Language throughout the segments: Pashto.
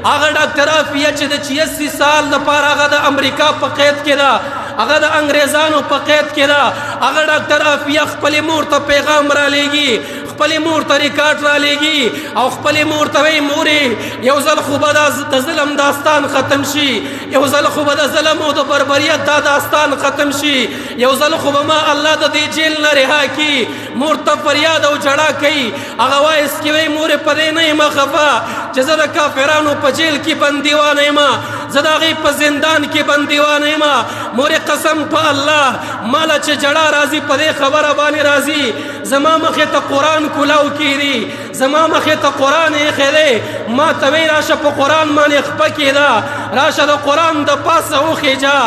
هغه ډاکټر عافیه چې د 86 سال دپاره هغه د امریکا په قید کې ده، هغه د انګریزانو په قید کې ده. هغه ډاکټر عافیه خپلې مور ته پیغام رالیږي، خپلې مور ته ریکارډ رالیږي او خپلې مور ته وایي مورې یو ځل خو به د ظلم داستان ختم شي، یو ځل خو به د ظلم او د بربریت دا داستان ختم شي، یو ځل خو به ما الله د دې جیل نه رها کړي. مور ته فریاد او جړا کوي. هغه وایس کې وایي مورې په دې نه یم خفه چې زه د کافرانو په جیل کې بندیوانه یم، زه د هغې په زندان کې بندیوانه یم. مورې قسم په الله ماله چې جړا راځي په دې خبره باندې راځي زما مخې ته قرآن کلاو کېدي، زما مخې ته قرآن ایښی دی. ما ته وایي راشه په قرآن باندې خپه کېده، راشه د قرآن د پاسه وخېجه.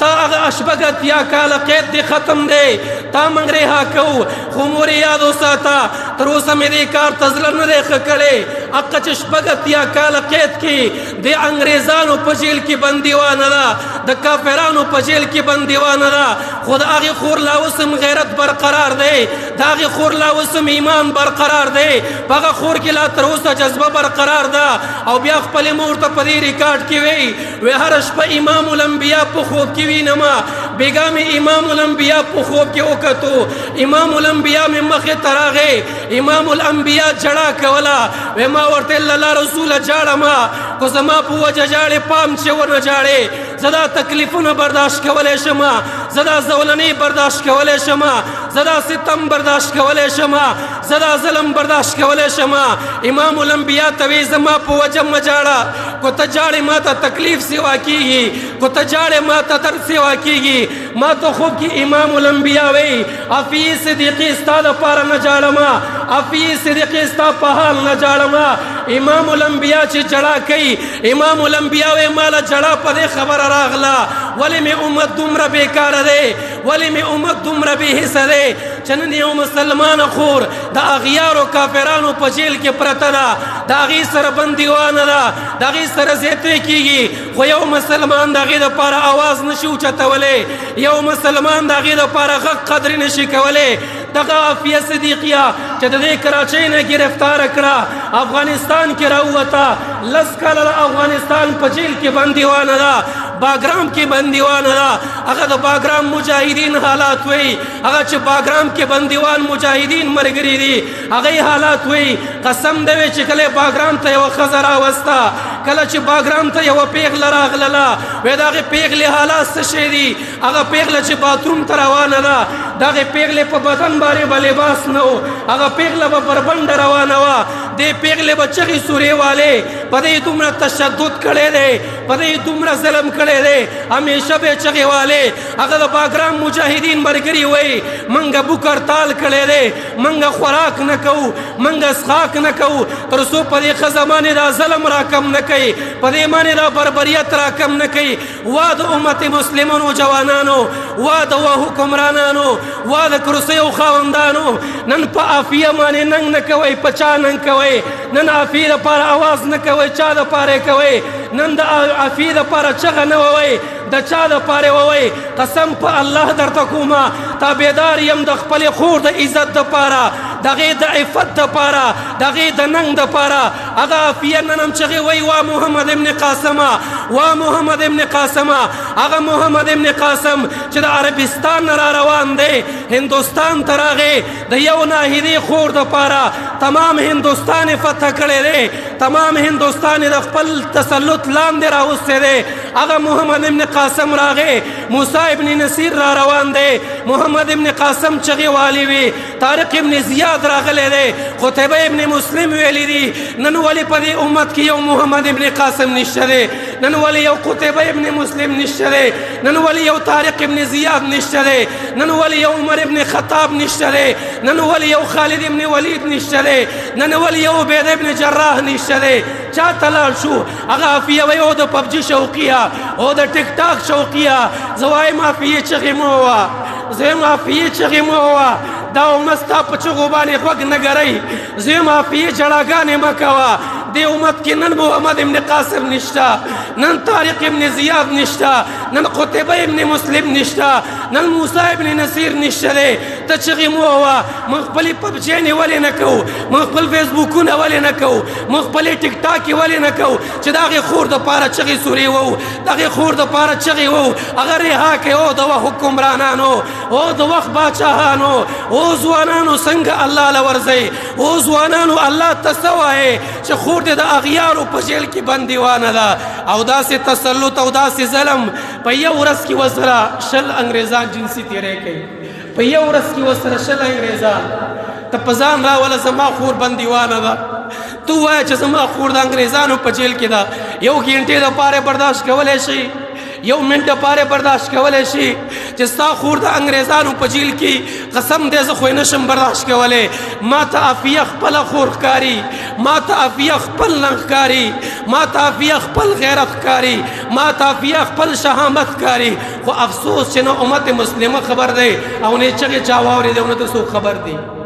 تا هغه شپږ اتیا کاله قید دی ختم دی، تا موږ رها کوو. خو مورې یاد وساته تر اوسه مې دې کار ته زړه نه دی ښه کړی. هغه چې شپږ اتیا کاله قید کې د انګریزانو په جیل کې بندیوانه ده، د کافرانو په جیل کې بندیوانه ده، خو د هغې خور لا اوس هم غیرت برقرار دی، د هغې خور لا اوس هم ایمان برقرار دی، په هغه خور کې لا تر اوسه جذبه برقرار ده. او بیا خپلې مور ته په دې ریکارډ کې وایي هره شپه امام الانبیا په خوب کې وینمه، بېګا مې امام الانبیا په خوب کې وکتو، امام الانبیا مې مخې ته راغی، امام الانبیا جړا کوله. وی ما ورته الله رسوله جاړمه، خو زما په وجه جاړې پام چې ونه جاړې. زه دا تکلیفونه برداشت کولی شم، زه دا زولنې برداشت کولی شم، زه دا ستم برداشت کولی شم، زه دا ظلم برداشت کولی شم. امام الانبیا ته وی زما په وجه مه جاړه، کو ته جاړې ما ته تکلیف سوا کېږي، کو ته جاړې ما ته درد سوا کېږي. ما ته خوب کې امام الانبیا وی عافیې صدیقي ستا دپاره نه جاړمه، عافیې صدیقي ستا په حال نه جاړمه. امام الانبیا چې جړا کوي، امام الانبیا وی ماله جړا په دې خبره راغله ولې مې امت دومره بېکاره دی، ولې مې امت دومره بې حسه دی چې نن یو مسلمانه خور د اغیارو کافرانو په جیل کې پرته ده، د هغې سره بندیوانه ده، د هغې سره زیتی کېږي، خو یو مسلمان د هغې دپاره اواز نشي اوچتولی، یو مسلمان د هغې دپاره غږ قدرې نشي کولی. دغه عافیه صدیقیه چې د دې کراچۍ نه ګرفتاره کړه، افغانستان کې راووته، 10 کاله د افغانستان په جیل کې بندیوانه ده، باګرام کې بندیوانه ده. هغه د باګرام مجاهدین حالات وایي، هغه چې باګرام کې بندیوان مجاهدین ملګري دي هغې حالات وایي. قسم دی چې کله باګرام ته یوه ښځه راوسته، کله چې باګرام ته یوه پیغله راغلله، وایي د هغې پیغلې حالات څه شی دي؟ هغه پیغله چې باتروم ته روانه ده، د هغې پیغلې په بدن باندې به لباس نه و، هغه پیغله به پر بنډه روانه وه، دې پیغلې به چغې سورې والې. په دې دومره تشدد کړی دی، په دې دومره ظلم کړی دی، همیشه به یې چغې والې. هغه د باګرام مجاهدین ملګري وایي موږ بوک هړتال کړی دی، موږ خوراک نه کوو، موږ څښاک نه کوو تر څو په دې ښځه باندې دا ظلم را کم نه کوي، په دې باندې دا بربریت را کم نه کوي. وا د امت مسلمانو جوانانو، وا د حکمرانانو، وا د کرسیو خاوندانو، نن په عافیه باندې ننګ نه کوئ، په چا ننګ کوئ؟ نن عافیې دپاره اواز نه کوئ، چا دپاره یې کوئ؟ نن د عافیې دپاره چغه نه ووئ، د چا دپاره ووئ؟ قسم په الله درته کومه تابعدار یم د خپلې خور د عزت دپاره، د هغې د عفت دپاره، د هغې د ننګ دپاره. هغه عافیه نن هم چغې وایي وا محمد ابن قاسمه، وا محمد ابن قاسمه. هغه محمد ابن قاسم چې د عربستان نه را روان دی، هندوستان ته راغی، د یو ناهیدې خور دپاره تمام هندوستان یې فتح کړی دی، تمام هندوستان یې د خپل تسلط لاندې راوستی دی. هغه محمد ابن قاسم راغی، موسی ابن نصیر را روان دی، محمد ابن قاسم چغې والی وي، طارق ابن زیاد راغلی دی، قتیبه ابن مسلم ویلی دی. نن ولې په دې امت کې یو محمد ابن قاسم نشته دی؟ نن ولې یو قتیبه ابن مسلم نشته دی؟ نن ولې یو طارق ابن زیاد نشته دی؟ نن ولې یو عمر ابن خطاب نشته دی؟ نن ولې یو خالد ابن ولید نشته دی؟ نن ولې یو عبید ابن جراح نشته دی؟ چا ته لاړ شو؟ هغه عافیه وایي او د پبجي شوقیه او د ټیک ټاک شوقیه. زه وایم عافیې چغې مه ووه، زه یم عافیې چغې مه ووه، دا امت ستا په چغو باندې غوږ نه ګرئ. زه یم عافیې جړاګانې مه کوه. دې امت کې نن محمد ابن قاسم نشته، نن طارق ابن زیاد نشته، نن قتیبه ابن مسلم نشته، نن موسی ابن نصیر نشته دی ته چغې مو ووه موږ خپلې پبجیانې ولې نه کوو موږ خپل فیسبوکونه ولې نه کوو موږ خپلې ټیک ټاکې ولې نه کوو چې د هغې خور دپاره چغې سورې وو د هغې خور دپاره چغې وو هغه رها کړې او د وخت حکمرانانو او د وخت باچاهانو او ځوانانو څنګه الله له ورځئ او ځوانانو الله ته څه وایې چې خور دې د اغیارو په جیل کې بندیوانه ده او داسې تسلط او داسې ظلم په یو ورځ کې ورسره 10 انګریزان جنسي تیری کوي په یو ورځ کې ورسره 10 انګریزان ته په ځان راوله زما خور بندیوانه ده تو وایه چې زما خور د انګریزانو په جیل کې ده یو غنټې دپاره برداشت کولی شي یو منټ دپاره برداشت کولی شي چې ستا خور د انګریزانو په جیل کې قسم دی زه خو یې نشم برداشت کولی ما ته عافیه خپله خور ښکاري ما ته عافیه خپل ننګ ښکاري ما ته عافیه خپل غیرت ښکاري ما ته عافیه خپل شهامت ښکاري خو افسوس چې نه امت مسلمه خبر دی او نه چغې چا واورېدې او نه ته څوک خبر دی